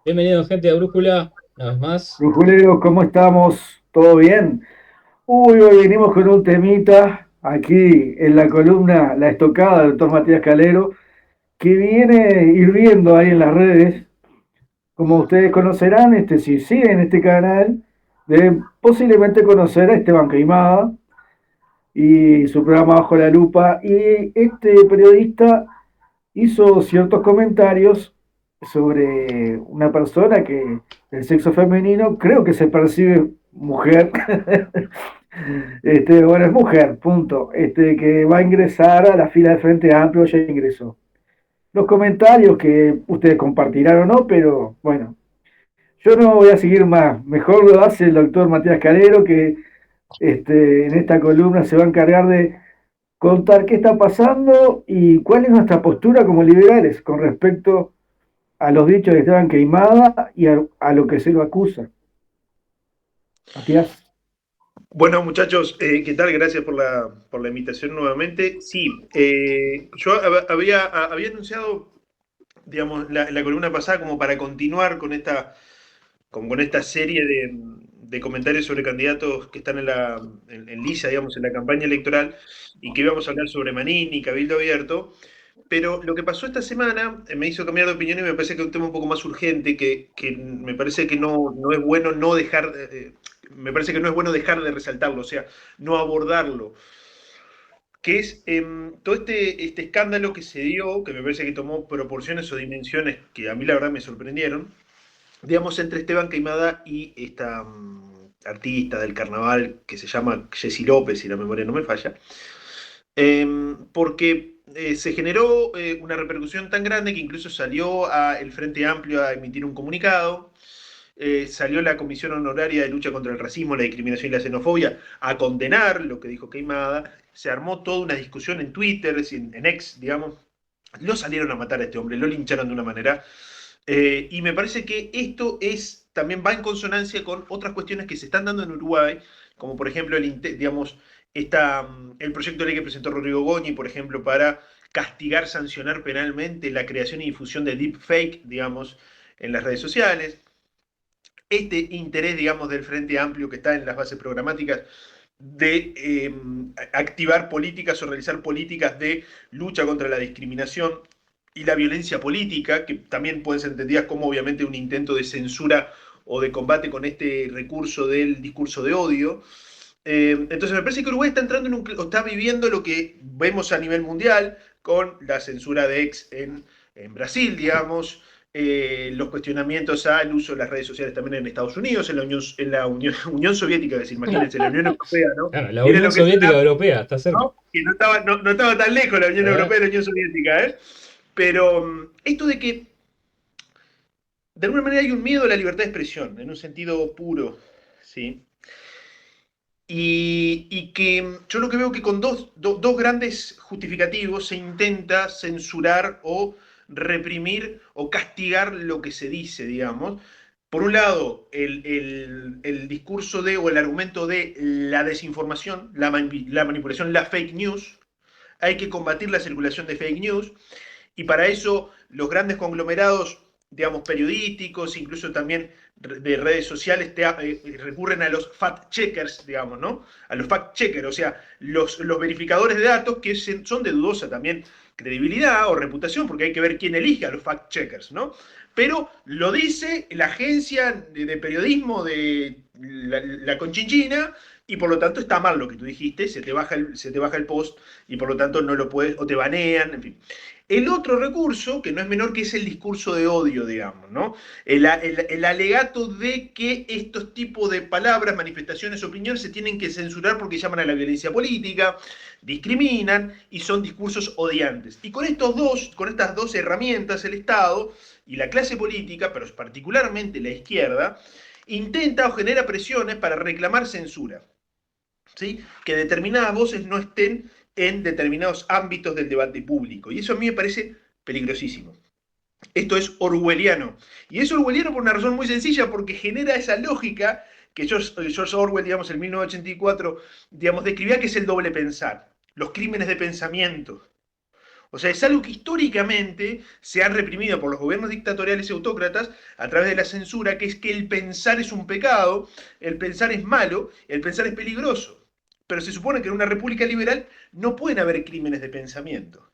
Bienvenido, gente de Brújula, una vez más. Julio, ¿cómo estamos? ¿Todo bien? Hoy venimos con un temita aquí en la columna La Estocada del doctor Matías Calero, que viene hirviendo ahí en las redes. Como ustedes conocerán, si siguen este canal, deben posiblemente conocer a Esteban Queimada y su programa Bajo la Lupa. Y este periodista hizo ciertos comentarios sobre una persona que del sexo femenino creo que se percibe mujer. Bueno, es mujer, punto. Que va a ingresar a la fila de Frente Amplio, ya ingresó. Los comentarios que ustedes compartirán o no, pero bueno, yo no voy a seguir más. Mejor lo hace el doctor Matías Calero, que en esta columna se va a encargar de contar qué está pasando y cuál es nuestra postura como liberales con respecto a los dichos de Esteban Queimada y a lo que se lo acusa. Matías. Bueno, muchachos, ¿qué tal? Gracias por la invitación nuevamente. Sí, yo había anunciado, digamos, la columna pasada como para continuar con esta serie de comentarios sobre candidatos que están en lisa, digamos, en la campaña electoral, y que íbamos a hablar sobre Manini, Cabildo Abierto. Pero lo que pasó esta semana me hizo cambiar de opinión y me parece que es un tema un poco más urgente, que me parece que no es bueno no dejar, me parece que no es bueno dejar de resaltarlo, o sea, no abordarlo, que es todo este escándalo que se dio, que me parece que tomó proporciones o dimensiones que a mí la verdad me sorprendieron, digamos, entre Esteban Queimada y esta artista del carnaval que se llama Jessie López, si la memoria no me falla, porque se generó una repercusión tan grande que incluso salió el Frente Amplio a emitir un comunicado, salió la Comisión Honoraria de Lucha contra el Racismo, la Discriminación y la Xenofobia a condenar lo que dijo Queimada, se armó toda una discusión en Twitter, en X, digamos, lo salieron a matar a este hombre, lo lincharon de una manera, y me parece que esto también va en consonancia con otras cuestiones que se están dando en Uruguay, como por ejemplo digamos, el proyecto de ley que presentó Rodrigo Goñi, por ejemplo, para castigar, sancionar penalmente la creación y difusión de deepfake, digamos, en las redes sociales. Este interés, digamos, del Frente Amplio que está en las bases programáticas de activar políticas o realizar políticas de lucha contra la discriminación y la violencia política, que también pueden ser entendidas como obviamente un intento de censura o de combate con este recurso del discurso de odio. Entonces me parece que Uruguay está entrando está viviendo lo que vemos a nivel mundial con la censura de ex en Brasil, digamos, los cuestionamientos al uso de las redes sociales también en Estados Unidos, en la Unión Soviética, es decir, imagínense, la Unión Europea, ¿no? Claro, la Miren Unión lo que es Soviética Europea, está cerca. ¿no? Que no estaba tan lejos la Unión ¿Eh? Europea y la Unión Soviética, ¿eh? Pero esto de que de alguna manera hay un miedo a la libertad de expresión, en un sentido puro, ¿sí? Y que yo lo que veo que con dos grandes justificativos se intenta censurar o reprimir o castigar lo que se dice, digamos. Por un lado, el discurso de o el argumento de la desinformación, la manipulación, la fake news. Hay que combatir la circulación de fake news y para eso los grandes conglomerados, digamos, periodísticos, incluso también de redes sociales, recurren a los fact-checkers, digamos, ¿no? A los fact-checkers, o sea, los verificadores de datos que son de dudosa también credibilidad o reputación, porque hay que ver quién elige a los fact-checkers, ¿no? Pero lo dice la agencia de periodismo de la Conchinchina y por lo tanto está mal lo que tú dijiste, se te baja el post y por lo tanto no lo puedes, o te banean, en fin. El otro recurso, que no es menor, que es el discurso de odio, digamos, ¿no? El alegato de que estos tipos de palabras, manifestaciones, opiniones se tienen que censurar porque llaman a la violencia política, discriminan y son discursos odiantes. Y con estas dos herramientas, el Estado y la clase política, pero particularmente la izquierda, intenta o genera presiones para reclamar censura. ¿Sí? Que determinadas voces no estén en determinados ámbitos del debate público. Y eso a mí me parece peligrosísimo. Esto es orwelliano. Y es orwelliano por una razón muy sencilla, porque genera esa lógica que George Orwell, digamos, en 1984, digamos, describía que es el doble pensar, los crímenes de pensamiento. O sea, es algo que históricamente se ha reprimido por los gobiernos dictatoriales y autócratas a través de la censura, que es que el pensar es un pecado, el pensar es malo, el pensar es peligroso. Pero se supone que en una república liberal no pueden haber crímenes de pensamiento.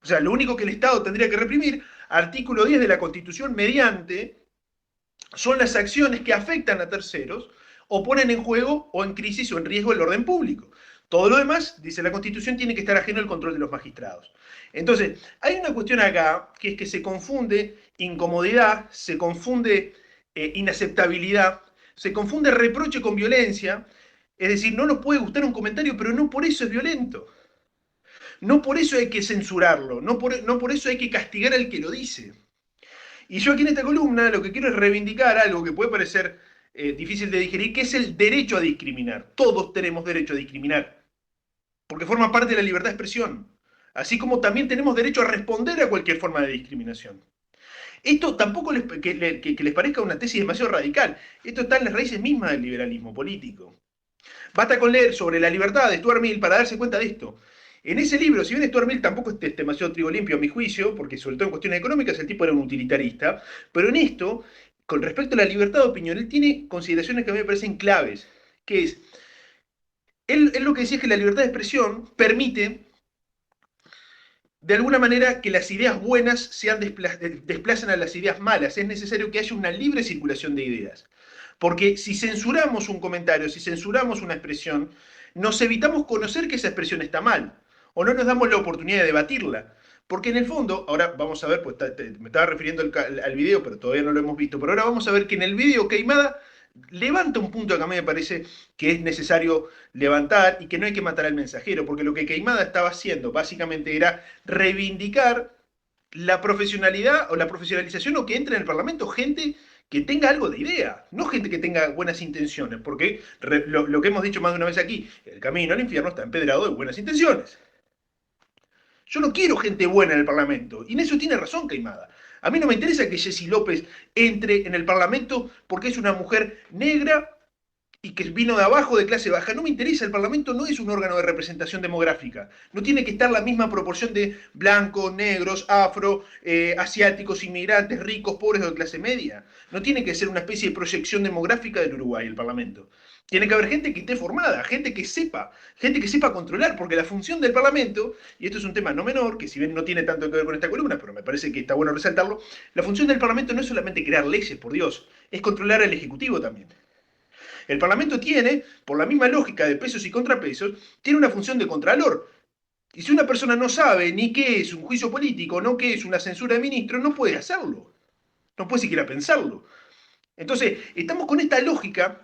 O sea, lo único que el Estado tendría que reprimir, artículo 10 de la Constitución, mediante, son las acciones que afectan a terceros o ponen en juego o en crisis o en riesgo el orden público. Todo lo demás, dice la Constitución, tiene que estar ajeno al control de los magistrados. Entonces, hay una cuestión acá, que es que se confunde incomodidad, se confunde inaceptabilidad, se confunde reproche con violencia. Es decir, no nos puede gustar un comentario, pero no por eso es violento. No por eso hay que censurarlo, no por eso hay que castigar al que lo dice. Y yo aquí en esta columna lo que quiero es reivindicar algo que puede parecer difícil de digerir, que es el derecho a discriminar. Todos tenemos derecho a discriminar, porque forma parte de la libertad de expresión. Así como también tenemos derecho a responder a cualquier forma de discriminación. Esto tampoco que les parezca una tesis demasiado radical. Esto está en las raíces mismas del liberalismo político. Basta con leer sobre la libertad de Stuart Mill para darse cuenta de esto. En ese libro, si bien Stuart Mill tampoco es demasiado trigo limpio a mi juicio, porque sobre todo en cuestiones económicas el tipo era un utilitarista, pero en esto, con respecto a la libertad de opinión, él tiene consideraciones que a mí me parecen claves, que es, él lo que decía es que la libertad de expresión permite, de alguna manera, que las ideas buenas desplacen a las ideas malas. Es necesario que haya una libre circulación de ideas. Porque si censuramos un comentario, si censuramos una expresión, nos evitamos conocer que esa expresión está mal, o no nos damos la oportunidad de debatirla. Porque en el fondo, ahora vamos a ver, pues me estaba refiriendo al video, pero todavía no lo hemos visto, pero ahora vamos a ver que en el video Queimada levanta un punto que a mí me parece que es necesario levantar y que no hay que matar al mensajero, porque lo que Queimada estaba haciendo básicamente era reivindicar la profesionalidad o la profesionalización o que entre en el Parlamento gente que tenga algo de idea, no gente que tenga buenas intenciones, porque lo que hemos dicho más de una vez aquí, el camino al infierno está empedrado de buenas intenciones. Yo no quiero gente buena en el Parlamento, y en eso tiene razón Queimada. A mí no me interesa que Jessy López entre en el Parlamento porque es una mujer negra y que vino de abajo, de clase baja. No me interesa, el Parlamento no es un órgano de representación demográfica. No tiene que estar la misma proporción de blancos, negros, afro, asiáticos, inmigrantes, ricos, pobres o de clase media. No tiene que ser una especie de proyección demográfica del Uruguay, el Parlamento. Tiene que haber gente que esté formada, gente que sepa controlar, porque la función del Parlamento, y esto es un tema no menor, que si bien no tiene tanto que ver con esta columna, pero me parece que está bueno resaltarlo, la función del Parlamento no es solamente crear leyes, por Dios, es controlar al Ejecutivo también. El Parlamento tiene, por la misma lógica de pesos y contrapesos, tiene una función de contralor. Y si una persona no sabe ni qué es un juicio político, no qué es una censura de ministro, no puede hacerlo. No puede siquiera pensarlo. Entonces, estamos con esta lógica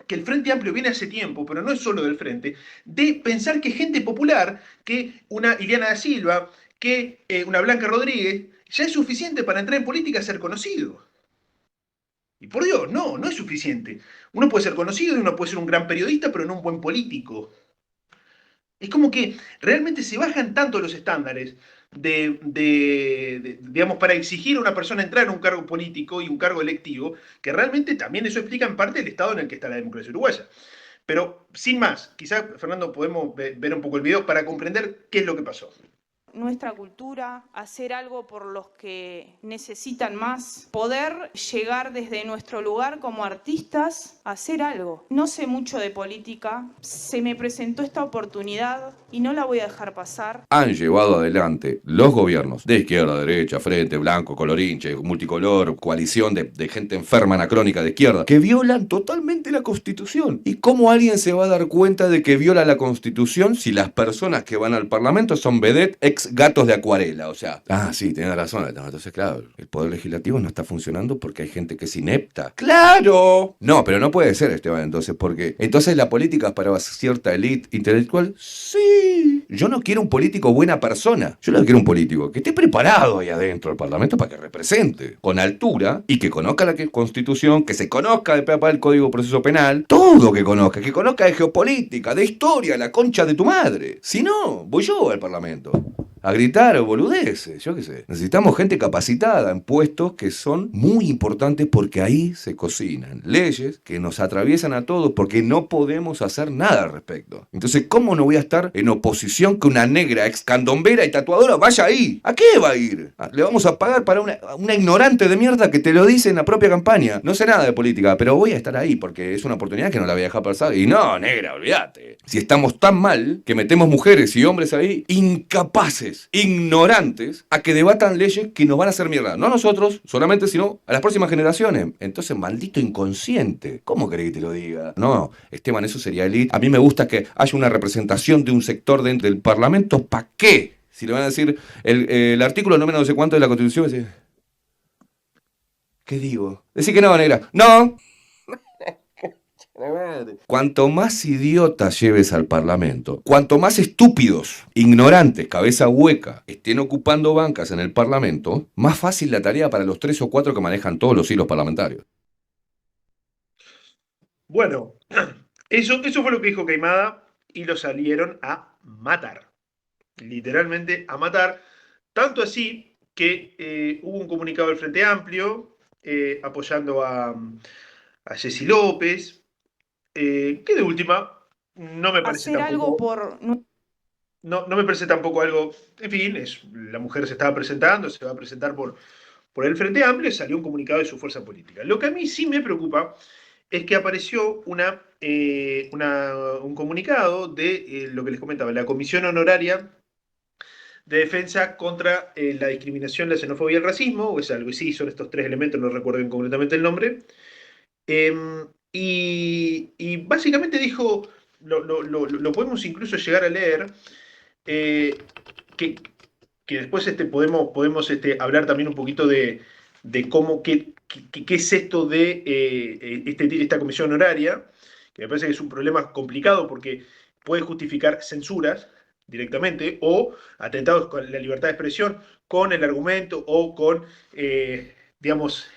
que el Frente Amplio viene hace tiempo, pero no es solo del Frente, de pensar que gente popular, que una Ileana da Silva, que una Blanca Rodríguez, ya es suficiente para entrar en política y ser conocido. Y por Dios, no es suficiente. Uno puede ser conocido y uno puede ser un gran periodista, pero no un buen político. Es como que realmente se bajan tanto los estándares digamos, para exigir a una persona entrar en un cargo político y un cargo electivo, que realmente también eso explica en parte el estado en el que está la democracia uruguaya. Pero sin más, quizás, Fernando, podemos ver un poco el video para comprender qué es lo que pasó. Nuestra cultura, hacer algo por los que necesitan más, poder llegar desde nuestro lugar como artistas a hacer algo. No sé mucho de política, se me presentó esta oportunidad y no la voy a dejar pasar. Han llevado adelante los gobiernos de izquierda, derecha, frente, blanco, colorinche, multicolor, coalición de gente enferma anacrónica de izquierda, que violan totalmente la Constitución. ¿Y cómo alguien se va a dar cuenta de que viola la Constitución si las personas que van al Parlamento son vedette, ex gatos de acuarela? O sea, sí, tenés razón. Entonces, claro, el Poder Legislativo no está funcionando porque hay gente que es inepta. ¡Claro! No, pero no puede ser, Esteban, entonces, porque entonces la política es para cierta élite intelectual. Sí. Yo no quiero un político buena persona. Yo no quiero un político que esté preparado ahí adentro del Parlamento para que represente con altura y que conozca la Constitución, que se conozca el Código de Proceso Penal, todo que conozca de geopolítica, de historia, la concha de tu madre. Si no, voy yo al Parlamento. a gritar o boludeces, yo qué sé. Necesitamos gente capacitada en puestos que son muy importantes porque ahí se cocinan leyes que nos atraviesan a todos porque no podemos hacer nada al respecto. Entonces, ¿cómo no voy a estar en oposición que una negra ex candombera y tatuadora vaya ahí? ¿A qué va a ir? Le vamos a pagar para una ignorante de mierda que te lo dice en la propia campaña. No sé nada de política, pero voy a estar ahí porque es una oportunidad que no la voy a dejar pasar. Y no, negra, olvídate. Si estamos tan mal que metemos mujeres y hombres ahí, incapaces, ignorantes, a que debatan leyes que nos van a hacer mierda. No a nosotros solamente, sino a las próximas generaciones. Entonces, maldito inconsciente. ¿Cómo querés que te lo diga? No, Esteban, eso sería elite. A mí me gusta que haya una representación de un sector dentro del Parlamento. ¿Para qué? Si le van a decir el artículo número no sé cuánto de la Constitución, decir, ¿qué digo? Decir que no, negra. ¡No! Cuanto más idiotas lleves al Parlamento, cuanto más estúpidos, ignorantes, cabeza hueca, estén ocupando bancas en el Parlamento, más fácil la tarea para los 3 o 4 que manejan todos los hilos parlamentarios. Bueno, eso fue lo que dijo Queimada y lo salieron a matar. Literalmente a matar. Tanto así que hubo un comunicado del Frente Amplio apoyando a Jessy López, que de última no me parece Hacer algo tampoco, por... no me parece tampoco algo, en fin, la mujer se estaba presentando, se va a presentar por el Frente Amplio y salió un comunicado de su fuerza política. Lo que a mí sí me preocupa es que apareció un comunicado de lo que les comentaba, la Comisión Honoraria de Defensa contra la Discriminación, la Xenofobia y el Racismo, o es algo así, son estos 3 elementos, no recuerdo completamente el nombre. Y básicamente dijo, lo podemos incluso llegar a leer, que después podemos hablar también un poquito de cómo, qué es esto de esta comisión honoraria, que me parece que es un problema complicado porque puede justificar censuras directamente o atentados con la libertad de expresión con el argumento o con, digamos,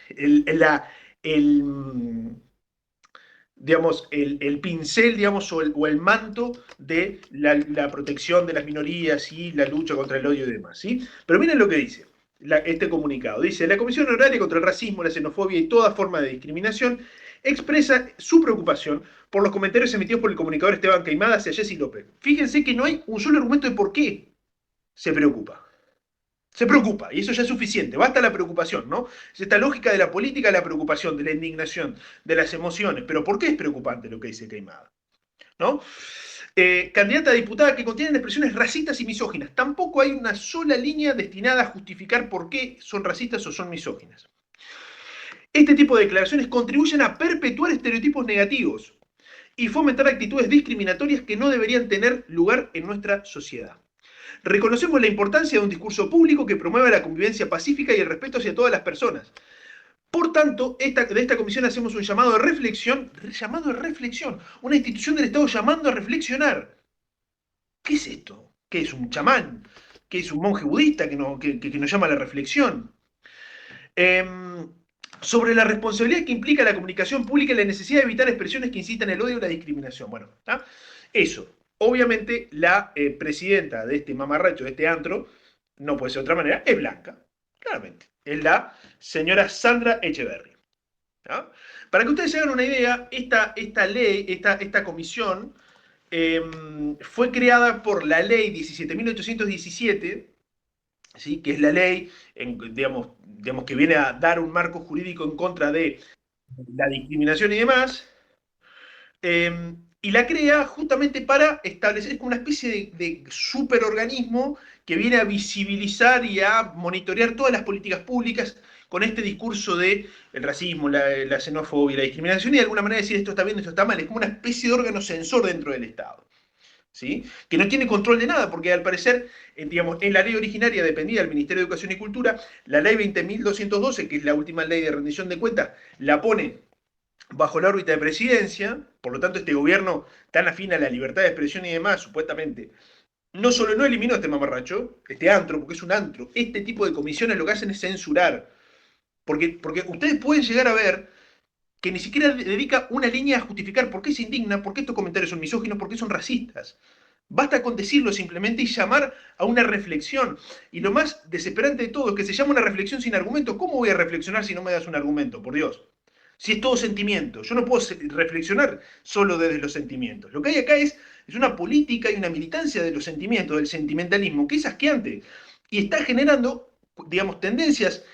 el pincel, digamos, o el manto de la protección de las minorías y la lucha contra el odio y demás, ¿sí? Pero miren lo que dice este comunicado. Dice, la Comisión Honoraria contra el Racismo, la Xenofobia y toda forma de discriminación expresa su preocupación por los comentarios emitidos por el comunicador Esteban Queimada hacia Jessy López. Fíjense que no hay un solo argumento de por qué se preocupa. Se preocupa, y eso ya es suficiente, basta la preocupación, ¿no? Es esta lógica de la política, la preocupación, de la indignación, de las emociones. Pero ¿por qué es preocupante lo que dice Queimada? ¿No? Candidata a diputada que contienen expresiones racistas y misóginas. Tampoco hay una sola línea destinada a justificar por qué son racistas o son misóginas. Este tipo de declaraciones contribuyen a perpetuar estereotipos negativos y fomentar actitudes discriminatorias que no deberían tener lugar en nuestra sociedad. Reconocemos la importancia de un discurso público que promueva la convivencia pacífica y el respeto hacia todas las personas. Por tanto, de esta comisión hacemos un llamado de reflexión, una institución del Estado llamando a reflexionar. ¿Qué es esto? ¿Qué es un chamán? ¿Qué es un monje budista que nos llama a la reflexión? Sobre la responsabilidad que implica la comunicación pública y la necesidad de evitar expresiones que incitan el odio o la discriminación. Bueno, ¿tá? Eso. Obviamente, la presidenta de este mamarracho, de este antro, no puede ser de otra manera, es blanca, claramente. Es la señora Sandra Echeverry. ¿No? Para que ustedes se hagan una idea, esta comisión fue creada por la ley 17.817, ¿sí? Que es la ley, digamos, que viene a dar un marco jurídico en contra de la discriminación y demás. Y la crea justamente para establecer, es como una especie de superorganismo que viene a visibilizar y a monitorear todas las políticas públicas con este discurso de el racismo, la xenofobia, la discriminación, y de alguna manera decir esto está bien, esto está mal. Es como una especie de órgano censor dentro del Estado, ¿sí? Que no tiene control de nada, porque al parecer, digamos, en la ley originaria dependía del Ministerio de Educación y Cultura. La ley 20.212, que es la última ley de rendición de cuentas, la pone bajo la órbita de presidencia. Por lo tanto, este gobierno tan afín a la libertad de expresión y demás, supuestamente, no solo no eliminó este mamarracho, este antro, porque es un antro, este tipo de comisiones lo que hacen es censurar. Porque ustedes pueden llegar a ver que ni siquiera dedica una línea a justificar por qué se indigna, por qué estos comentarios son misóginos, por qué son racistas. Basta con decirlo simplemente y llamar a una reflexión. Y lo más desesperante de todo es que se llama una reflexión sin argumento. ¿Cómo voy a reflexionar si no me das un argumento? Por Dios. Si es todo sentimiento. Yo no puedo reflexionar solo desde los sentimientos. Lo que hay acá es una política y una militancia de los sentimientos, del sentimentalismo, que es asqueante. Y está generando, digamos, tendencias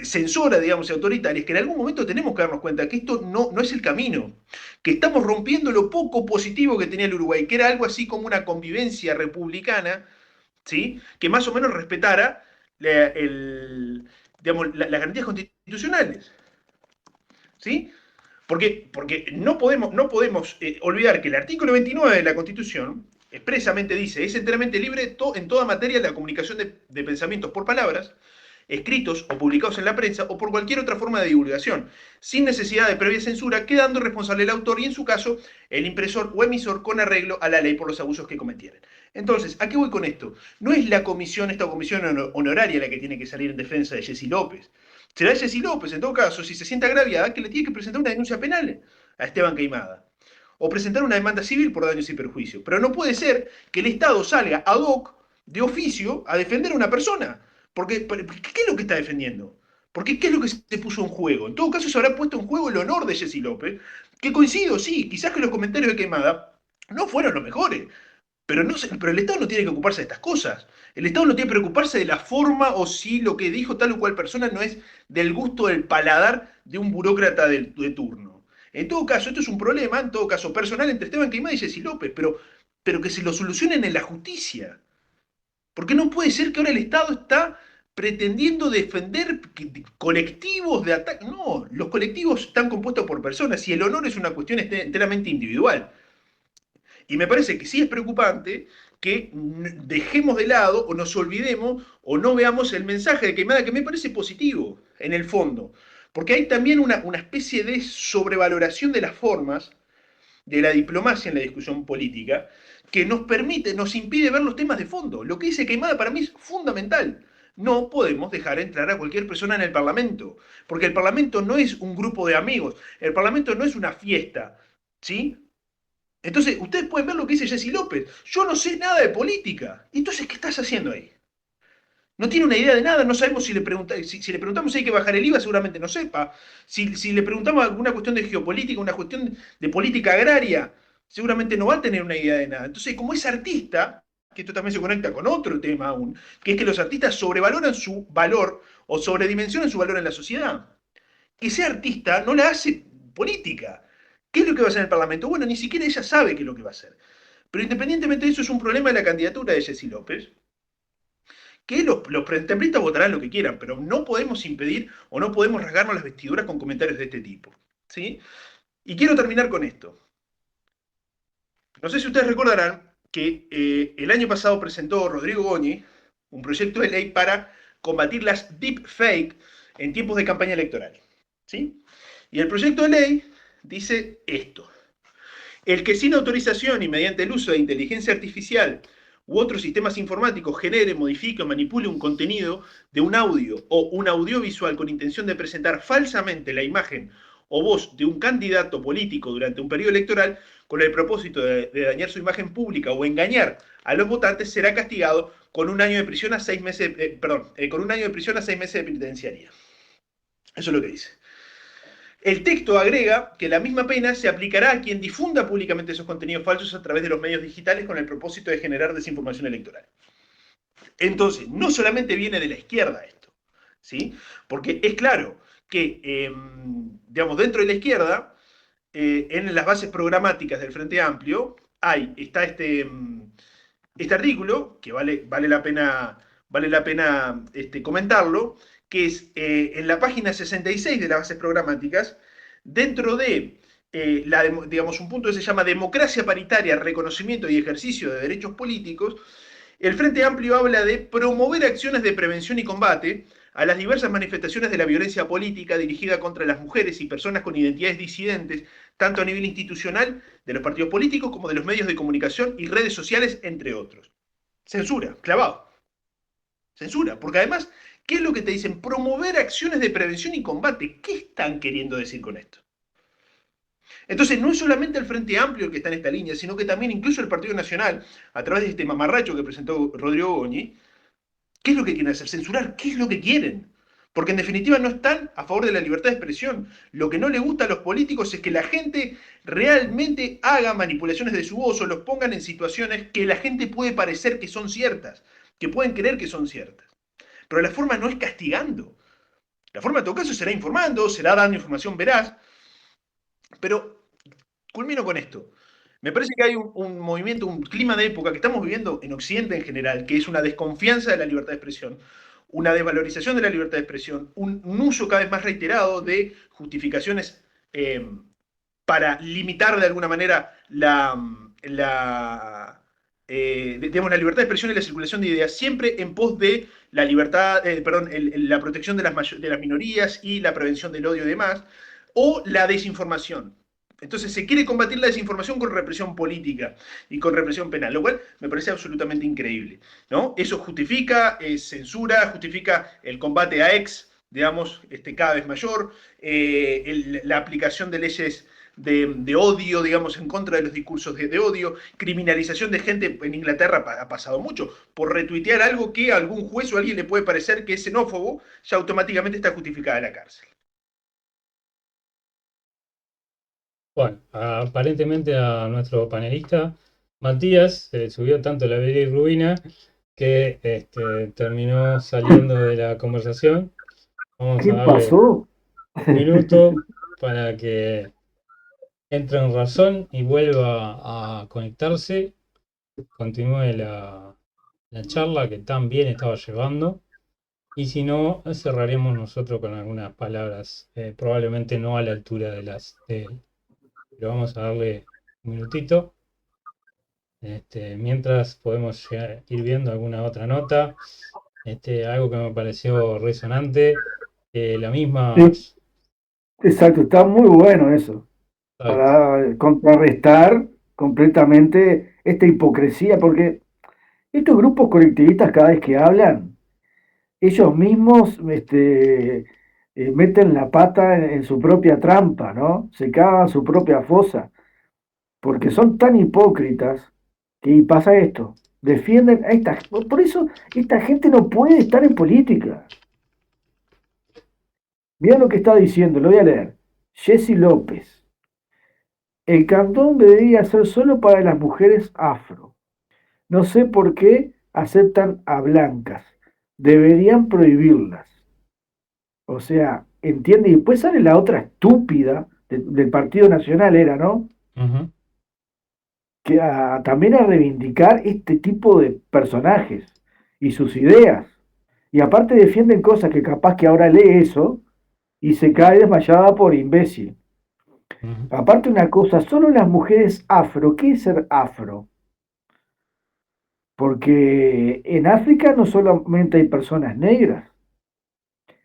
censoras, digamos, y autoritarias, que en algún momento tenemos que darnos cuenta que esto no es el camino, que estamos rompiendo lo poco positivo que tenía el Uruguay, que era algo así como una convivencia republicana, ¿sí? Que más o menos respetara digamos, las garantías constitucionales, ¿sí? Porque no podemos olvidar que el artículo 29 de la Constitución expresamente dice, es enteramente libre en toda materia la comunicación de pensamientos por palabras, escritos o publicados en la prensa o por cualquier otra forma de divulgación, sin necesidad de previa censura, quedando responsable el autor y, en su caso, el impresor o emisor con arreglo a la ley por los abusos que cometieren. Entonces, ¿a qué voy con esto? No es esta comisión honoraria la que tiene que salir en defensa de Jessy López. Será Jessy López, en todo caso, si se siente agraviada, que le tiene que presentar una denuncia penal a Esteban Queimada. O presentar una demanda civil por daños y perjuicios. Pero no puede ser que el Estado salga ad hoc, de oficio, a defender a una persona. Porque, ¿qué es lo que está defendiendo? Porque, ¿qué es lo que se puso en juego? En todo caso, se habrá puesto en juego el honor de Jessy López, que coincido, sí, quizás que los comentarios de Queimada no fueron los mejores, pero el Estado no tiene que ocuparse de estas cosas. El Estado no tiene que preocuparse de la forma o si lo que dijo tal o cual persona no es del gusto del paladar de un burócrata de turno. En todo caso, esto es un problema, en todo caso, personal entre Esteban Queimada y Jessy López, pero que se lo solucionen en la justicia. Porque no puede ser que ahora el Estado está pretendiendo defender colectivos de ataque. No, los colectivos están compuestos por personas y el honor es una cuestión enteramente individual. Y me parece que sí es preocupante que dejemos de lado o nos olvidemos o no veamos el mensaje de Queimada, que me parece positivo en el fondo. Porque hay también una especie de sobrevaloración de las formas de la diplomacia en la discusión política que nos impide ver los temas de fondo. Lo que dice Queimada para mí es fundamental. No podemos dejar entrar a cualquier persona en el Parlamento, porque el Parlamento no es un grupo de amigos, el Parlamento no es una fiesta, ¿sí? Entonces, ustedes pueden ver lo que dice Jessy López. Yo no sé nada de política. Entonces, ¿qué estás haciendo ahí? No tiene una idea de nada, no sabemos si le preguntamos si hay que bajar el IVA, seguramente no sepa. Si le preguntamos alguna cuestión de geopolítica, una cuestión de política agraria, seguramente no va a tener una idea de nada. Entonces, como es artista, que esto también se conecta con otro tema aún, que es que los artistas sobrevaloran su valor o sobredimensionan su valor en la sociedad. Que sea artista no la hace política. ¿Qué es lo que va a hacer en el Parlamento? Bueno, ni siquiera ella sabe qué es lo que va a hacer. Pero independientemente de eso, es un problema de la candidatura de Jessy López, que los templistas votarán lo que quieran, pero no podemos impedir o no podemos rasgarnos las vestiduras con comentarios de este tipo. ¿Sí? Y quiero terminar con esto. No sé si ustedes recordarán que el año pasado presentó Rodrigo Goñi un proyecto de ley para combatir las deepfake en tiempos de campaña electoral. ¿Sí? Y el proyecto de ley dice esto. El que sin autorización y mediante el uso de inteligencia artificial u otros sistemas informáticos genere, modifique o manipule un contenido de un audio o un audiovisual con intención de presentar falsamente la imagen o voz de un candidato político durante un periodo electoral con el propósito de dañar su imagen pública o engañar a los votantes será castigado con un año de prisión a 6 meses, con un año de prisión a 6 meses de penitenciaria. Eso es lo que dice. El texto agrega que la misma pena se aplicará a quien difunda públicamente esos contenidos falsos a través de los medios digitales con el propósito de generar desinformación electoral. Entonces, no solamente viene de la izquierda esto, ¿sí? Porque es claro que, digamos, dentro de la izquierda, en las bases programáticas del Frente Amplio, está este artículo, que vale la pena comentarlo, que es en la página 66 de las bases programáticas, dentro de, digamos, un punto que se llama democracia paritaria, reconocimiento y ejercicio de derechos políticos, el Frente Amplio habla de promover acciones de prevención y combate a las diversas manifestaciones de la violencia política dirigida contra las mujeres y personas con identidades disidentes, tanto a nivel institucional, de los partidos políticos, como de los medios de comunicación y redes sociales, entre otros. Censura, clavado. Censura, porque además, ¿qué es lo que te dicen? Promover acciones de prevención y combate. ¿Qué están queriendo decir con esto? Entonces, no es solamente el Frente Amplio el que está en esta línea, sino que también incluso el Partido Nacional, a través de este mamarracho que presentó Rodrigo Goñi, ¿qué es lo que quieren hacer? Censurar, ¿qué es lo que quieren? Porque en definitiva no están a favor de la libertad de expresión. Lo que no le gusta a los políticos es que la gente realmente haga manipulaciones de su voz o los pongan en situaciones que la gente puede parecer que son ciertas, que pueden creer que son ciertas. Pero la forma no es castigando. La forma en todo caso será informando, será dando información veraz. Pero culmino con esto. Me parece que hay un movimiento, un clima de época que estamos viviendo en Occidente en general, que es una desconfianza de la libertad de expresión, una desvalorización de la libertad de expresión, un uso cada vez más reiterado de justificaciones para limitar de alguna manera digamos, la libertad de expresión y la circulación de ideas, siempre en pos de la libertad, perdón, la protección de las minorías y la prevención del odio y demás, o la desinformación. Entonces se quiere combatir la desinformación con represión política y con represión penal, lo cual me parece absolutamente increíble, ¿no? Eso justifica censura, justifica el combate a ex, digamos, cada vez mayor, la aplicación de leyes de odio, digamos, en contra de los discursos de odio, criminalización de gente. En Inglaterra ha pasado mucho, por retuitear algo que a algún juez o a alguien le puede parecer que es xenófobo, ya automáticamente está justificada la cárcel. Bueno, aparentemente a nuestro panelista Matías se le subió tanto la bilirrubina que terminó saliendo de la conversación. Vamos ¿Qué a darle pasó? un minuto para que entre en razón y vuelva a conectarse, continúe la charla que tan bien estaba llevando. Y si no, cerraremos nosotros con algunas palabras, probablemente no a la altura de las de él. Pero vamos a darle un minutito. Mientras podemos ir viendo alguna otra nota. Algo que me pareció resonante. La misma. Sí, exacto, está muy bueno eso, para contrarrestar completamente esta hipocresía, porque estos grupos colectivistas cada vez que hablan, ellos mismos meten la pata en su propia trampa, ¿no? Se cavan su propia fosa, porque son tan hipócritas que pasa esto. Defienden a esta, por eso esta gente no puede estar en política. Mira lo que está diciendo, lo voy a leer. Jessy López. El cantón debería ser solo para las mujeres afro. No sé por qué aceptan a blancas. Deberían prohibirlas. O sea, entiende. Y después sale la otra estúpida del Partido Nacional, era, ¿no? Uh-huh. Que también a reivindicar este tipo de personajes y sus ideas. Y aparte defienden cosas que capaz que ahora lee eso y se cae desmayada por imbécil. Uh-huh. Aparte una cosa, solo las mujeres afro, ¿qué es ser afro? Porque en África no solamente hay personas negras,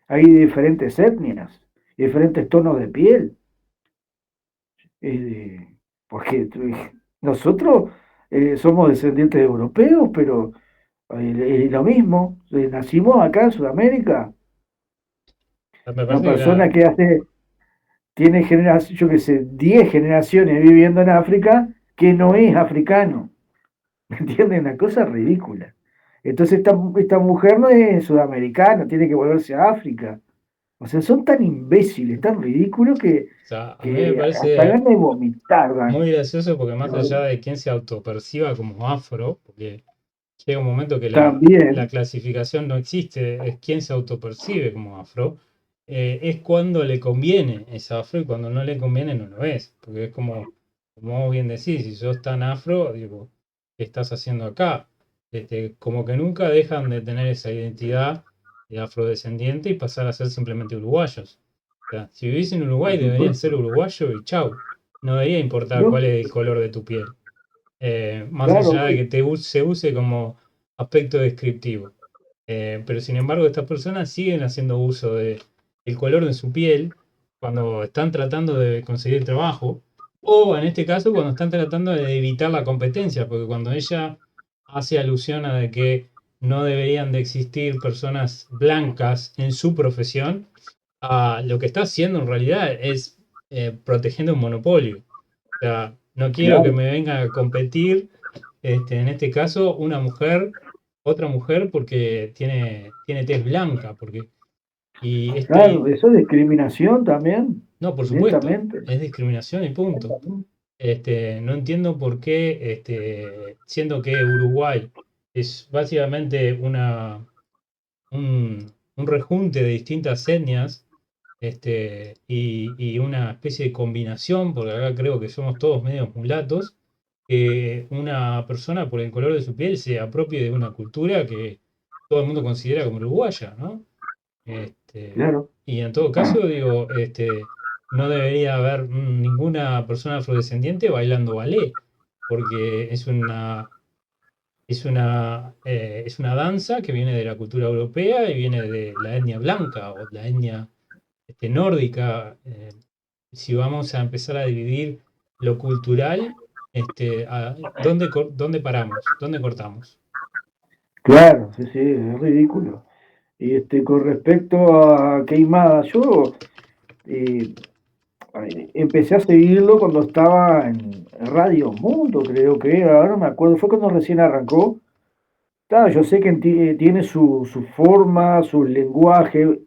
hay diferentes etnias, diferentes tonos de piel. Porque nosotros somos descendientes de europeos, pero lo mismo, nacimos acá en Sudamérica. Me Una parece persona que tiene generación, yo qué sé, 10 generaciones viviendo en África, que no es africano. ¿Me entienden? Una cosa ridícula. Entonces esta mujer no es sudamericana, tiene que volverse a África. O sea, son tan imbéciles, tan ridículos que, o sea, a mí me que hasta parece ganas de vomitar dan. muy gracioso porque más allá de quién se autoperciba como afro, porque llega un momento que la También, clasificación no existe, es quién se autopercibe como afro, es cuando le conviene es afro y cuando no le conviene no lo es. Porque es como vos bien decís, si sos tan afro, digo, ¿qué estás haciendo acá? Como que nunca dejan de tener esa identidad de afrodescendiente y pasar a ser simplemente uruguayos. O sea, si vivís en Uruguay por deberías supuesto. ser uruguayo y chau. No debería importar ¿No? cuál es el color de tu piel. Más Claro, allá de que se use como aspecto descriptivo. Pero sin embargo, estas personas siguen haciendo uso del color de su piel cuando están tratando de conseguir trabajo, o en este caso, cuando están tratando de evitar la competencia, porque cuando ella hace alusión a de que no deberían de existir personas blancas en su profesión, lo que está haciendo en realidad es protegiendo un monopolio. O sea, no quiero que Claro, me venga a competir, en este caso, otra mujer porque tiene tez blanca, y claro, eso es discriminación también, no, por supuesto, directamente. es discriminación y punto. No entiendo por qué, siendo que Uruguay es básicamente un rejunte de distintas etnias, y una especie de combinación, porque acá creo que somos todos medios mulatos, que una persona por el color de su piel se apropie de una cultura que todo el mundo considera como uruguaya, ¿no? Claro, Y en todo caso, digo, no debería haber ninguna persona afrodescendiente bailando ballet, porque es una danza que viene de la cultura europea y viene de la etnia blanca o la etnia, nórdica. Si vamos a empezar a dividir lo cultural, ¿dónde paramos? ¿Dónde cortamos? claro, sí, sí, es ridículo. Y con respecto a Queimada, yo eh, empecé a seguirlo cuando estaba en Radio Mundo, creo que era, ahora no me acuerdo, fue cuando recién arrancó. Claro, yo sé que tiene su forma, su lenguaje,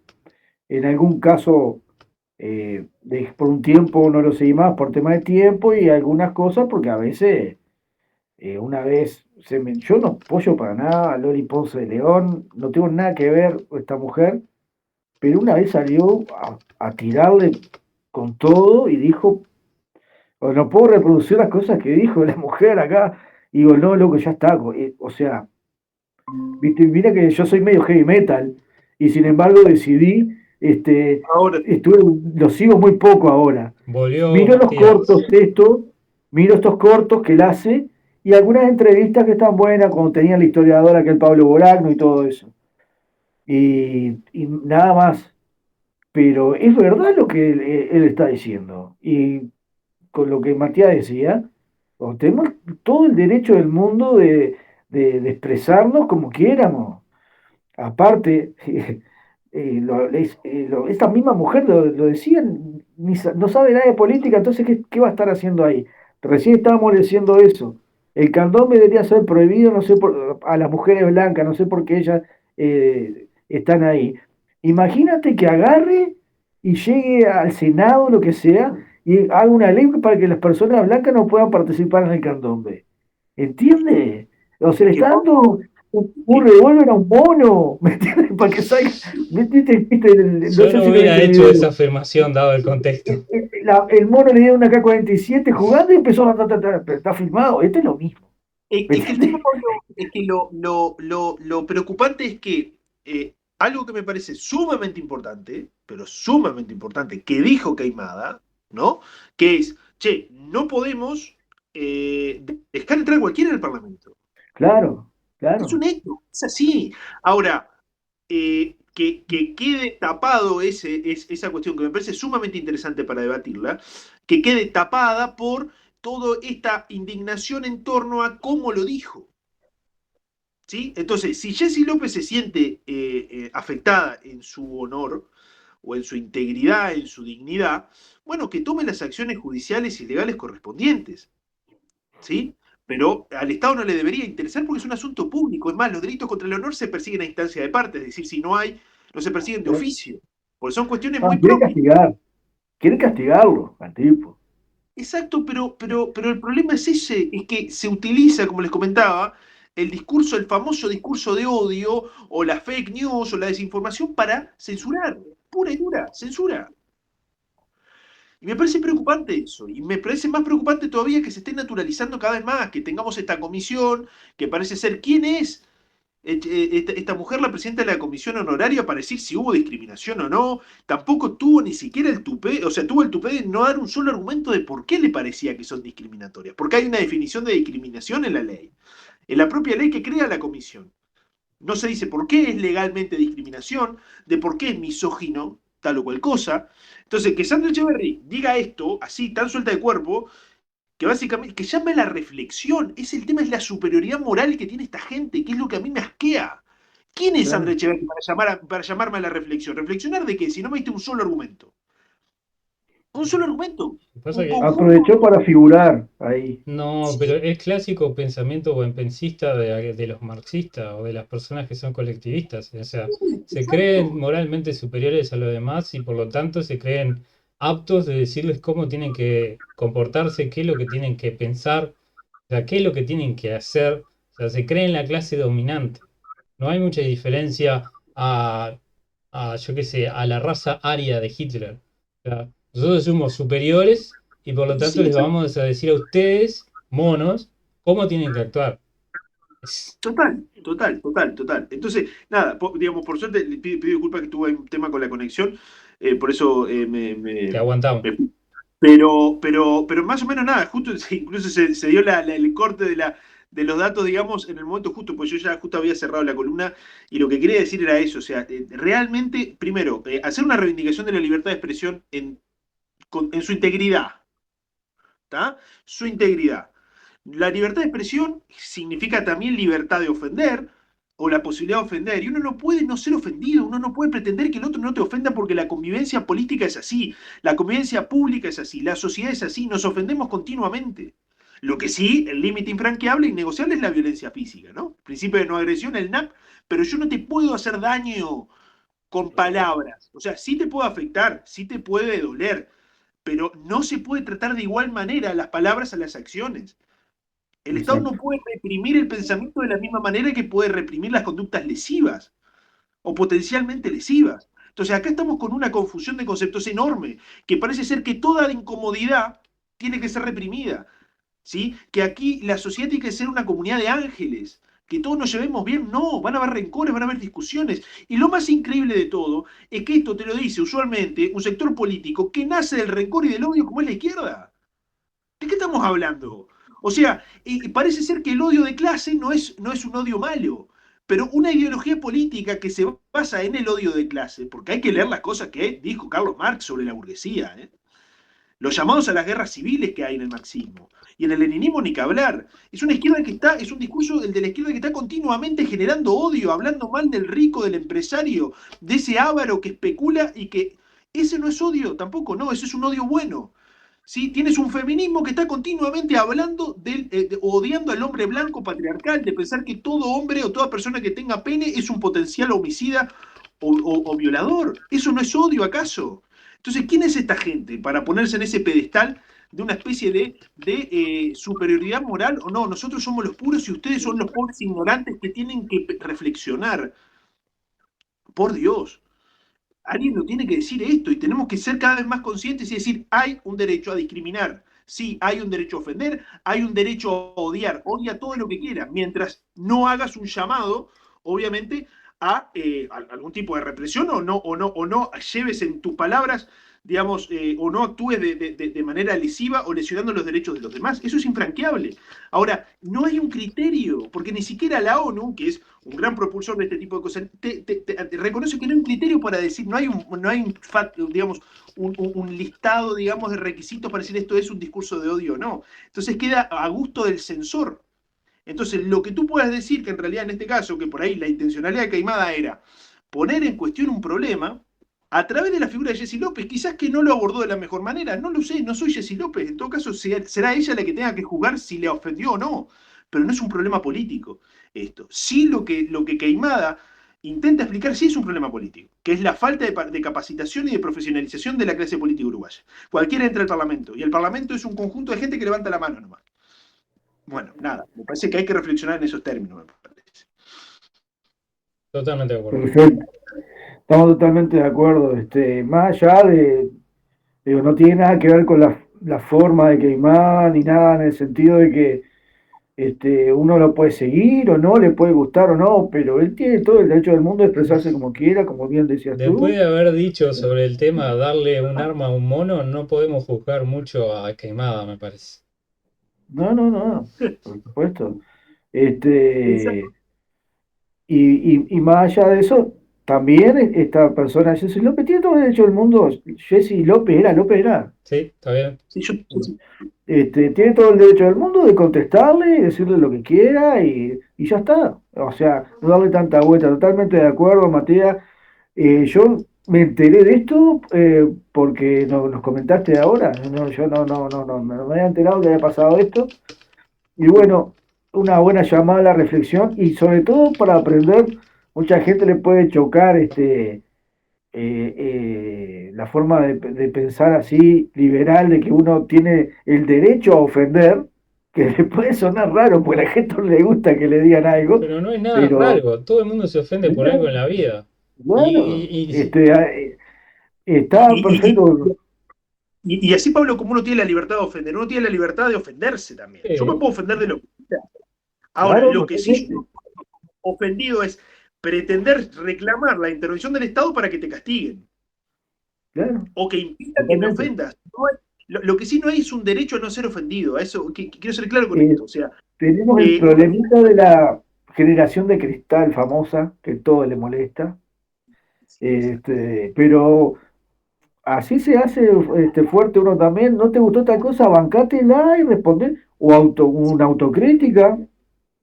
en algún caso por un tiempo no lo seguí más por tema de tiempo y algunas cosas porque a veces, una vez, yo no apoyo para nada a Loli Ponce de León, no tengo nada que ver con esta mujer, pero una vez salió a tirarle con todo y dijo, "Oh, no puedo reproducir las cosas que dijo la mujer acá", y digo, no, loco, ya está, o sea, viste, mira que yo soy medio heavy metal y sin embargo decidí, Ahora, lo sigo muy poco ahora. Volvió Miro los cortos Matías. miro estos cortos que él hace y algunas entrevistas que están buenas, como tenía el historiador aquel Pablo Boragno y todo eso. Y nada más. Pero es verdad lo que él está diciendo. Y con lo que Matías decía, tenemos todo el derecho del mundo de expresarnos como quieramos. Aparte, esta misma mujer lo decía, no sabe nada de política, entonces ¿qué va a estar haciendo ahí? Recién estábamos diciendo eso. El candombe debería ser prohibido, no sé, a las mujeres blancas, no sé por qué ellas están ahí. Imagínate que agarre y llegue al Senado, lo que sea, y haga una ley para que las personas blancas no puedan participar en el candombe. ¿Entiendes? O se le que, está dando un revólver a un mono, ¿me entiendes? Para que salga, ¿me entiendes? No Yo sé no si lo hubiera viste el hecho video. esa afirmación dado el contexto. El mono le dio una K-47 jugando y empezó pero está filmado, esto es lo mismo, ¿me es que el tema, entiendes? Pablo, es que lo preocupante es que algo que me parece sumamente importante, pero sumamente importante, que dijo Queimada, ¿no? Que es, che, no podemos dejar entrar a cualquiera en el Parlamento. Claro, Es claro, un hecho, es así. Ahora, que quede tapado esa cuestión que me parece sumamente interesante para debatirla, que quede tapada por toda esta indignación en torno a cómo lo dijo. ¿Sí? Entonces, si Jessy López se siente afectada en su honor o en su integridad, en su dignidad, bueno, que tome las acciones judiciales y legales correspondientes. ¿Sí? Pero al Estado no le debería interesar porque es un asunto público. Es más, los delitos contra el honor se persiguen a instancia de parte, es decir, si no hay, no se persiguen de claro. oficio, porque son cuestiones Ah, muy propias. quiere castigarlo al tipo. Exacto, pero el problema es ese, es que se utiliza, como les comentaba, el discurso, el famoso discurso de odio, o la fake news, o la desinformación para censurar, pura y dura, censura. Y me parece preocupante eso, y me parece más preocupante todavía que se esté naturalizando cada vez más, que tengamos esta comisión, que parece ser quién es esta mujer, la presidenta de la comisión honoraria, para decir si hubo discriminación o no. Tampoco tuvo ni siquiera el tupé, o sea, tuvo el tupé de no dar un solo argumento de por qué le parecía que son discriminatorias, porque hay una definición de discriminación en la ley, en la propia ley que crea la comisión. No se dice por qué es legalmente discriminación, de por qué es misógino, tal o cual cosa. Entonces, que Sandra Echeverry diga esto, así, tan suelta de cuerpo, que básicamente, que llama a la reflexión, el tema es la superioridad moral que tiene esta gente, que es lo que a mí me asquea. ¿Quién es Sandra Claro. Echeverry para llamarme a la reflexión? ¿Reflexionar de qué? Si no me diste un solo argumento. Un solo argumento. Lo que pasa Un que Aprovechó conjunto. para figurar ahí. no, pero es clásico pensamiento buenpensista de los marxistas o de las personas que son colectivistas. O sea, se creen Exacto. moralmente superiores a los demás y por lo tanto se creen aptos de decirles cómo tienen que comportarse, qué es lo que tienen que pensar, o sea, qué es lo que tienen que hacer. O sea, se creen la clase dominante. No hay mucha diferencia yo qué sé, a la raza aria de Hitler. O sea, nosotros somos superiores y por lo tanto Sí, les vamos a decir a ustedes, monos, cómo tienen que actuar. Es- total, total, total, total. Entonces, nada, digamos, por suerte, pido disculpas que tuve un tema con la conexión, por eso Te aguantamos. pero más o menos nada, justo incluso se dio el corte de los datos, digamos, en el momento justo, pues yo ya justo había cerrado la columna y lo que quería decir era eso, o sea, realmente, primero, hacer una reivindicación de la libertad de expresión en su integridad, ¿tá? Su integridad. La libertad de expresión significa también libertad de ofender o la posibilidad de ofender. Y uno no puede no ser ofendido, uno no puede pretender que el otro no te ofenda porque la convivencia política es así, la convivencia pública es así, la sociedad es así, nos ofendemos continuamente. Lo que sí, el límite infranqueable e innegociable es la violencia física, ¿no? El principio de no agresión, el NAP, pero yo no te puedo hacer daño con palabras. O sea, sí te puede afectar, sí te puede doler, pero no se puede tratar de igual manera las palabras a las acciones. El Estado no Exacto. puede reprimir el pensamiento de la misma manera que puede reprimir las conductas lesivas o potencialmente lesivas. Entonces acá estamos con una confusión de conceptos enorme, que parece ser que toda incomodidad tiene que ser reprimida, ¿sí? Que aquí la sociedad tiene que ser una comunidad de ángeles, que todos nos llevemos bien, no, van a haber rencores, van a haber discusiones. Y lo más increíble de todo es que esto te lo dice usualmente un sector político que nace del rencor y del odio como es la izquierda. ¿De qué estamos hablando? O sea, parece ser que el odio de clase no es un odio malo, pero una ideología política que se basa en el odio de clase, porque hay que leer las cosas que dijo Carlos Marx sobre la burguesía, ¿eh? Los llamados a las guerras civiles que hay en el marxismo. Y en el leninismo ni que hablar. Es una izquierda que está, es un discurso el de la izquierda que está continuamente generando odio, hablando mal del rico, del empresario, de ese avaro que especula y que ese no es odio tampoco, no, ese es un odio bueno. ¿Sí? Tienes un feminismo que está continuamente hablando odiando al hombre blanco patriarcal, de pensar que todo hombre o toda persona que tenga pene es un potencial homicida o violador. ¿Eso no es odio acaso? Entonces, ¿quién es esta gente para ponerse en ese pedestal de una especie de superioridad moral o no? Nosotros somos los puros y ustedes son los pobres ignorantes que tienen que reflexionar. Por Dios, alguien lo tiene que decir esto y tenemos que ser cada vez más conscientes y decir, hay un derecho a discriminar, sí, hay un derecho a ofender, hay un derecho a odiar, odia todo lo que quiera, mientras no hagas un llamado, obviamente, a algún tipo de represión o no lleves en tus palabras, digamos, o no actúes de manera lesiva o lesionando los derechos de los demás. Eso es infranqueable. Ahora, no hay un criterio, porque ni siquiera la ONU, que es un gran propulsor de este tipo de cosas, te reconoce que no hay un criterio para decir, no hay digamos, un listado, digamos, de requisitos para decir esto es un discurso de odio o no. Entonces queda a gusto del censor. Entonces, lo que tú puedas decir, que en realidad en este caso, que por ahí la intencionalidad de Caimada era poner en cuestión un problema, a través de la figura de Jessy López, quizás que no lo abordó de la mejor manera, no lo sé, no soy Jessy López, en todo caso será ella la que tenga que juzgar si le ofendió o no, pero no es un problema político esto. Sí lo que Queimada intenta explicar sí es un problema político, que es la falta de capacitación y de profesionalización de la clase política uruguaya. Cualquiera entra al Parlamento, y el Parlamento es un conjunto de gente que levanta la mano nomás. Bueno, nada, me parece que hay que reflexionar en esos términos, me parece. Totalmente de acuerdo. Perfecto. Estamos totalmente de acuerdo. Más allá de, digo, no tiene nada que ver con la forma de queimar ni nada en el sentido de que uno lo puede seguir o no, le puede gustar o no, pero él tiene todo el derecho del mundo de expresarse como quiera, como bien decías Después tú. de haber dicho sobre el tema darle un arma a un mono, no podemos juzgar mucho a Queimada, me parece. No, no, no, por supuesto. Exacto. Este, y más allá de eso, también esta persona, Jessy López, tiene todo el derecho del mundo. Jessy López era. Sí, está bien. Sí, Tiene todo el derecho del mundo de contestarle y decirle lo que quiera y ya está. O sea, no darle tanta vuelta. Totalmente de acuerdo, Matías. Yo me enteré de esto porque nos comentaste ahora. No, yo no me había enterado que había pasado esto. Y bueno, una buena llamada a la reflexión y sobre todo para aprender, mucha gente le puede chocar la forma de pensar así liberal, de que uno tiene el derecho a ofender, que le puede sonar raro, porque a la gente no le gusta que le digan algo, Pero no es nada pero raro, todo el mundo se ofende por algo en la vida. bueno, Y está Y, perfecto. y así, Pablo, como uno tiene la libertad de ofender, uno tiene la libertad de ofenderse también. Yo me puedo ofender de lo que sea. Ahora, Claro, lo que sí totalmente, yo ofendido es pretender reclamar la intervención del Estado para que te castiguen claro, o que impidan que me totalmente. ofendas. Lo que sí no hay es un derecho a no ser ofendido. A eso quiero ser claro con Eh, esto. O sea, tenemos el uno problemita de la generación de cristal famosa, que todo le molesta, pero así se hace fuerte uno también. ¿No te gustó tal cosa? Bancátela y responder. O una autocrítica,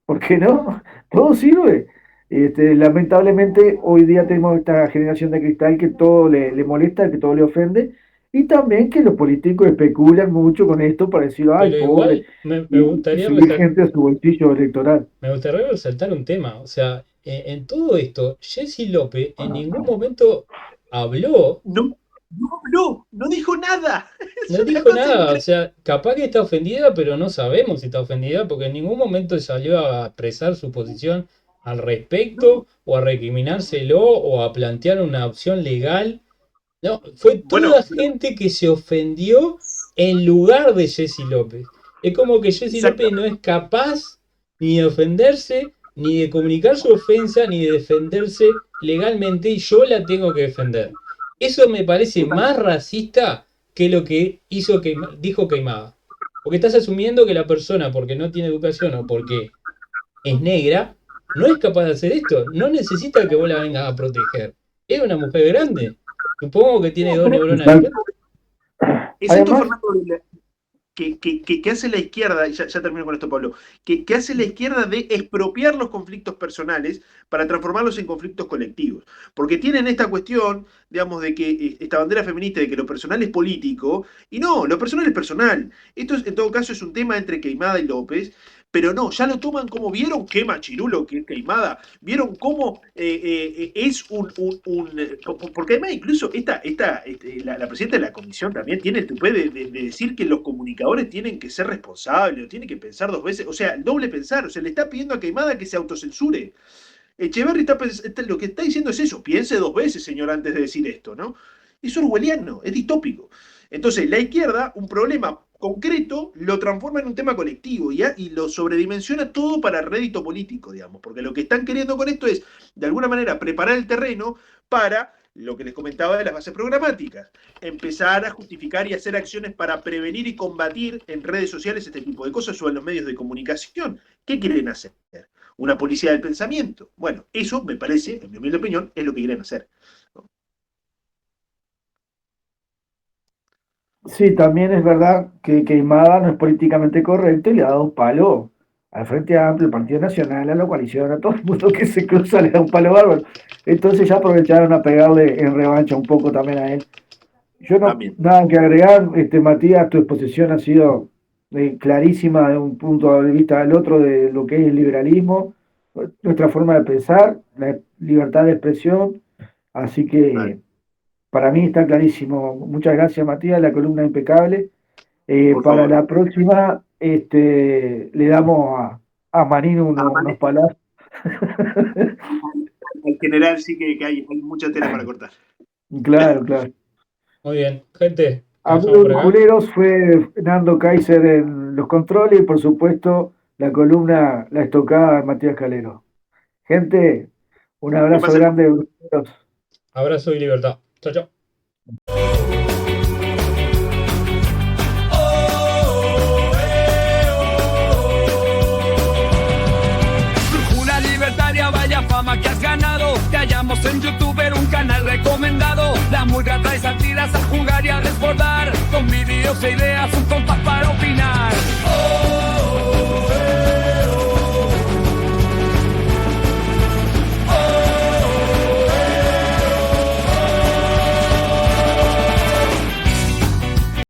¿por qué no? Todo sirve. Lamentablemente, hoy día tenemos esta generación de cristal que todo le molesta, que todo le ofende. Y también que los políticos especulan mucho con esto para decir, ay, pero pobre, igual me y gustaría subir gente a su bolsillo electoral. me gustaría resaltar un tema. O sea, en todo esto, Jessy López en ningún momento habló, no dijo nada. Es no una dijo cosa nada. O increíble. sea, capaz que está ofendida, pero no sabemos si está ofendida porque en ningún momento salió a expresar su posición al respecto o a recriminárselo o a plantear una opción legal. No, fue Bueno, toda gente que se ofendió en lugar de Jessy López. Es como que Jessy López no exactamente. es capaz ni de ofenderse, ni de comunicar su ofensa, ni de defenderse legalmente, y yo la tengo que defender. Eso me parece más racista que lo que dijo Queimada. Porque estás asumiendo que la persona, porque no tiene educación o porque es negra, no es capaz de hacer esto. No necesita que vos la vengas a proteger. Es una mujer grande. Supongo que tiene dos neuronas de frente. Es esto, Además, Fernando, que hace la izquierda, y ya termino con esto, Pablo, que hace la izquierda de expropiar los conflictos personales para transformarlos en conflictos colectivos. Porque tienen esta cuestión, digamos, de que esta bandera feminista de que lo personal es político, y no, lo personal es personal. Esto en todo caso es un tema entre Queimada y López, pero no, ya lo toman como, ¿vieron qué machirulo que es Queimada? ¿Vieron cómo es porque además incluso la presidenta de la comisión también tiene el tupé de decir que los comunicadores tienen que ser responsables, o tienen que pensar dos veces, o sea, el doble pensar, o sea, le está pidiendo a Queimada que se autocensure. Echeverry lo que está diciendo es eso, piense dos veces, señor, antes de decir esto, ¿no? Es orwelliano, es distópico. Entonces, la izquierda, un problema concreto, lo transforma en un tema colectivo y lo sobredimensiona todo para rédito político, digamos, porque lo que están queriendo con esto es, de alguna manera, preparar el terreno para lo que les comentaba de las bases programáticas, empezar a justificar y hacer acciones para prevenir y combatir en redes sociales este tipo de cosas o en los medios de comunicación. ¿Qué quieren hacer? Una policía del pensamiento. Bueno, eso me parece, en mi humilde opinión, es lo que quieren hacer. sí, también es verdad que Queimada no es políticamente correcto y le ha dado un palo al Frente Amplio, al Partido Nacional, a la coalición, a todo el mundo que se cruza le da un palo bárbaro. Entonces ya aprovecharon a pegarle en revancha un poco también a él. Yo no, También. nada que agregar, Matías, tu exposición ha sido clarísima de un punto de vista al otro de lo que es el liberalismo, nuestra forma de pensar, la libertad de expresión, así que para mí está clarísimo. Muchas gracias, Matías, la columna impecable. Por Para favor. la próxima, le damos a Marín unos palazos. En general sí que hay mucha tela para cortar. Claro, claro. Muy bien, gente, la dejamos Amigos por acá. culeros, fue Nando Kaiser en los controles y por supuesto la columna La Estocada de Matías Calero. Gente, un Que abrazo pasen. grande. Abrazo y libertad. Chao, chao. Una libertaria, vaya fama que has ganado. Te hallamos en YouTube, un canal recomendado. La murga trae satiras a jugar y a desbordar. Con vídeos e ideas, un compás para opinar.